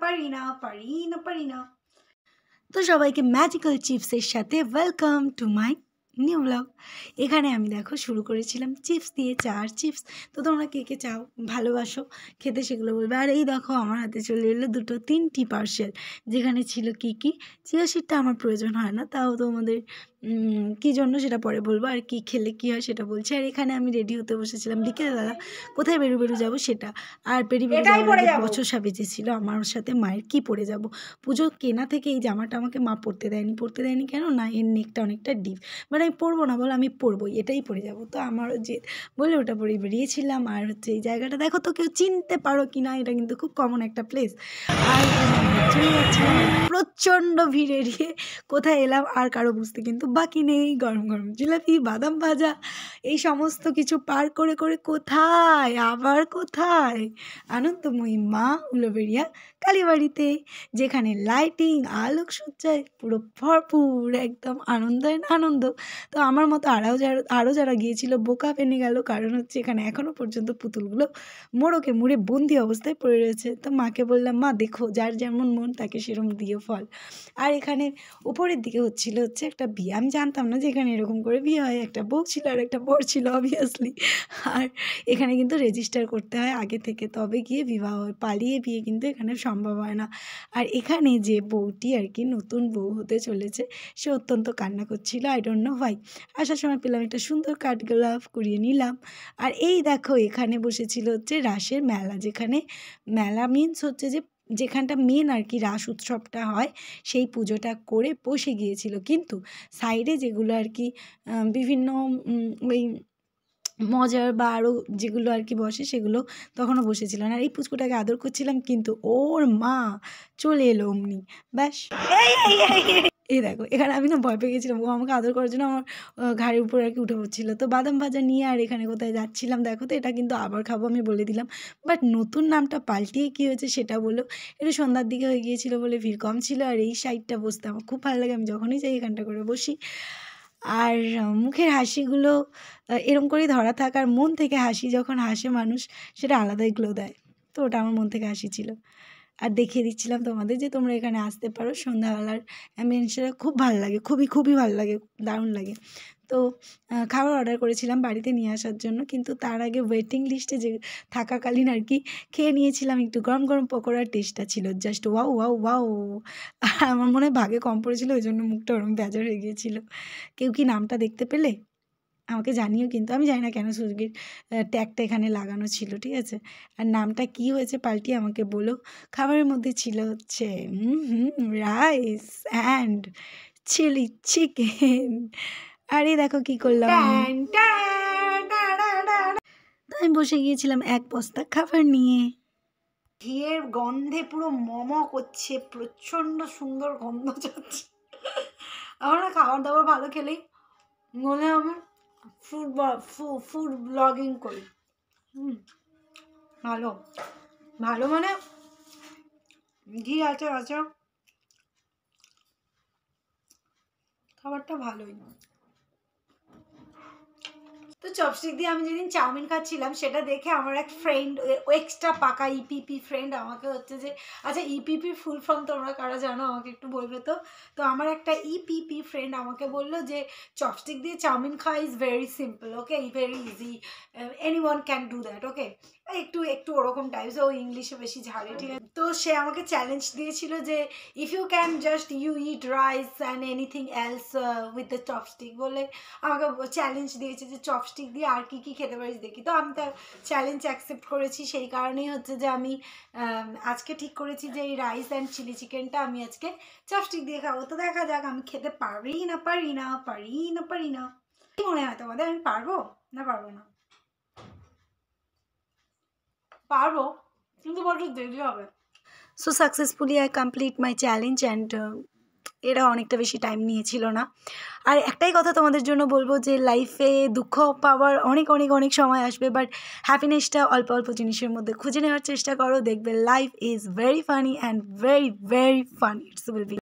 পারি না। তো সবাইকে ম্যাজিক্যাল চিপসের সাথে welcome to my new blog. এখানে আমি দেখো শুরু করেছিলাম চিপস দিয়ে, চার চিপস। তো তোমরা কে কে চাও ভালোবাসো খেতে সেগুলো বলবে। আর এই দেখো আমার হাতে চলে এলো তিনটি পার্সেল, যেখানে ছিল কি চিয়া সিডটা আমার প্রয়োজন হয় না, তাও তোমাদের কী জন্য সেটা পরে বলবো, আর কি খেলে কী হয় সেটা বলছি। আর এখানে আমি রেডি হতে বসেছিলাম বিকেলবেলা, কোথায় বেরু যাবো সেটা। আর বছর বেজেছিল আমার সাথে মায়ের কি পরে যাব। পুজো কেনা থেকে এই জামাটা আমাকে মা পরতে দেয়নি কেন না, এর নেকটা অনেকটা ডিপ, মানে আমি পরবো না, বলো আমি পরবোই, এটাই পরে যাব। তো আমারও যে বলে ওটা পরে বেরিয়েছিলাম। আর হচ্ছে এই জায়গাটা দেখো তো কেউ চিনতে পারো কি না, এটা কিন্তু খুব কমন একটা প্লেস। আর চলে যাচ্ছিলাম প্রচণ্ড ভিড় এড়িয়ে কোথায় এলাম আর কারো বুঝতে কিন্তু বাকি নেই। গরম গরম জিলাপি, বাদাম ভাজা, এই সমস্ত কিছু পার করে কোথায় আবার কোথায় আনন্দময়ী মা উলুবেড়িয়া কালীবাড়িতে, যেখানে লাইটিং আলোকসজ্জায় পুরো ভরপুর, একদম আনন্দ। তো আমার মতো আরও যারা গিয়েছিল বোকা পেনে গেল, কারণ হচ্ছে এখানে এখনও পর্যন্ত পুতুলগুলো মোড়কে মুড়ে বন্দি অবস্থায় পড়ে রয়েছে। তো মাকে বললাম, মা দেখো যার যেমন মন তাকে সেরম দিয়ে ফল। আর এখানে উপরের দিকে হচ্ছে একটা বিয়ে, আমি জানতাম না যে এখানে এরকম করে বিয়ে হয়, একটা বউ ছিল আর একটা বর ছিল অবভিয়াসলি। আর এখানে কিন্তু রেজিস্টার করতে হয় আগে থেকে, তবে গিয়ে বিবাহ হয়, পালিয়ে বিয়ে কিন্তু এখানে সম্ভব হয় না। আর এখানে যে বউটি আর কি নতুন বউ হতে চলেছে, সে অত্যন্ত কান্না করছিল, আই ডোন্ট নো হোয়াই। আসার সময় পেলাম একটা সুন্দর কাঠগোলাপ কুড়িয়ে নিলাম। আর এই দেখো এখানে বসেছিল রাসের মেলা, যেখানে মেলা মিনস হচ্ছে যেখানটা মেন আর কি রাস উৎসবটা হয়, সেই পুজোটা করে বসে গিয়েছিল। কিন্তু সাইডে যেগুলো আর কি বিভিন্ন ওই মজার বা আরও যেগুলো আর কি বসে সেগুলো তখনও বসেছিল না। আর এই পুচকুটাকে আদর করছিলাম, কিন্তু ওর মা চলে এলো অমনি, ব্যাস। এই দেখো এখানে আমি না ভয় পেয়ে গেছিলাম, ও আমাকে আদর করার জন্য আমার ঘাড়ের উপর আর কি উঠে পড়ছিল। তো বাদাম ভাজা নিয়ে আর এখানে কোথায় যাচ্ছিলাম দেখো। তো এটা কিন্তু আবার খাবো আমি বলে দিলাম, বাট নতুন নামটা পাল্টিয়ে কী হয়েছে সেটা বলো। একটু সন্ধ্যার দিকে হয়ে গিয়েছিল বলে ভিড় কম ছিল। আর এই সাইডটা বসতে আমার খুব ভালো লাগে, আমি যখনই যাই এখানটা করে বসি। আর মুখের হাসিগুলো এরম করেই ধরা থাক, আর মন থেকে হাসি যখন হাসে মানুষ, সেটা আলাদাই গ্লো দেয়। তো ওটা আমার মন থেকে হাসি ছিল। আর দেখিয়ে দিচ্ছিলাম তোমাদের যে তোমরা এখানে আসতে পারো, সন্ধ্যাবেলার অ্যাম্বিয়েন্সটা খুব ভালো লাগে, খুবই ভালো লাগে, দারুণ লাগে। তো খাবার অর্ডার করেছিলাম বাড়িতে নিয়ে আসার জন্য, কিন্তু তার আগে ওয়েটিং লিস্টে যে থাকাকালীন আর কি খেয়ে নিয়েছিলাম একটু গরম গরম পকোড়ার। টেস্টটা ছিল জাস্ট ওয়াও ওয়াও ওয়াও। আমার মনে হয় ভাগে কম পড়েছিল, ওই জন্য মুখটা ওরম বেজার হয়ে গিয়েছিল। কেউ কি নামটা দেখতে পেলে আমাকে জানিও, কিন্তু আমি জানি না কেন সুইগির ট্যাগটা এখানে লাগানো ছিল, ঠিক আছে। আর নামটা কি হয়েছে পাল্টিয়ে আমাকে বলো। খাবারের মধ্যে ছিল রাইস অ্যান্ড চিলি চিকেন। আর এই দেখো কি করলাম, আমি বসে গিয়েছিলাম এক বস্তা খাবার নিয়ে। ঘিয়ের গন্ধে পুরো করছে, প্রচণ্ড সুন্দর গন্ধ যাচ্ছে। আমার না খাবার দাবার ভালো খেলেই মনে হবে ফুড ব্লগিং করি। ভালো মানে ঘি আছে, খাবারটা ভালোই। তো চপস্টিক দিয়ে আমি যেদিন চাউমিন খাচ্ছিলাম, সেটা দেখে আমার এক ফ্রেন্ড, এক্সট্রা পাকা ইপিপি ফ্রেন্ড আমাকে হচ্ছে যে, আচ্ছা ইপিপি ফুল ফর্ম তোমরা কারা জানো আমাকে একটু বলবে তো। তো আমার একটা ইপিপি ফ্রেন্ড আমাকে বললো যে চপস্টিক দিয়ে চাউমিন খাওয়া is very simple, okay, very easy, anyone can do that, okay. একটু ওরকম টাইপস, ও ইংলিশে বেশি ঝাড়ে, ঠিক আছে। তো সে আমাকে চ্যালেঞ্জ দিয়েছিল যে if you can just you eat rice and anything else with the chopstick, বলে আমাকে চ্যালেঞ্জ দিয়েছে যে চপস্টিক দিয়ে আর কি খেতে পারিস দেখি। তো আমি তার চ্যালেঞ্জ অ্যাকসেপ্ট করেছি, সেই কারণেই হচ্ছে যে আমি আজকে ঠিক করেছি যে এই রাইস অ্যান্ড চিলি চিকেনটা আমি আজকে চপস্টিক দিয়ে খাবো। তো দেখা যাক আমি খেতে পারি না। কি মনে হয় তোমাদের, আমি পারবো না পারবো না? পারবো, কিন্তু বড্ড দেরি হবে। So successfully I complete my challenge and এটা অনেকটা বেশি টাইম নিয়েছিল না। আর একটাই কথা তোমাদের জন্য বলবো যে লাইফে দুঃখ পাওয়ার অনেক সময় আসবে, বাট হ্যাপিনেসটা অল্প জিনিসের মধ্যে খুঁজে নেওয়ার চেষ্টা করো, দেখবে life is very funny and very funny, it's will be.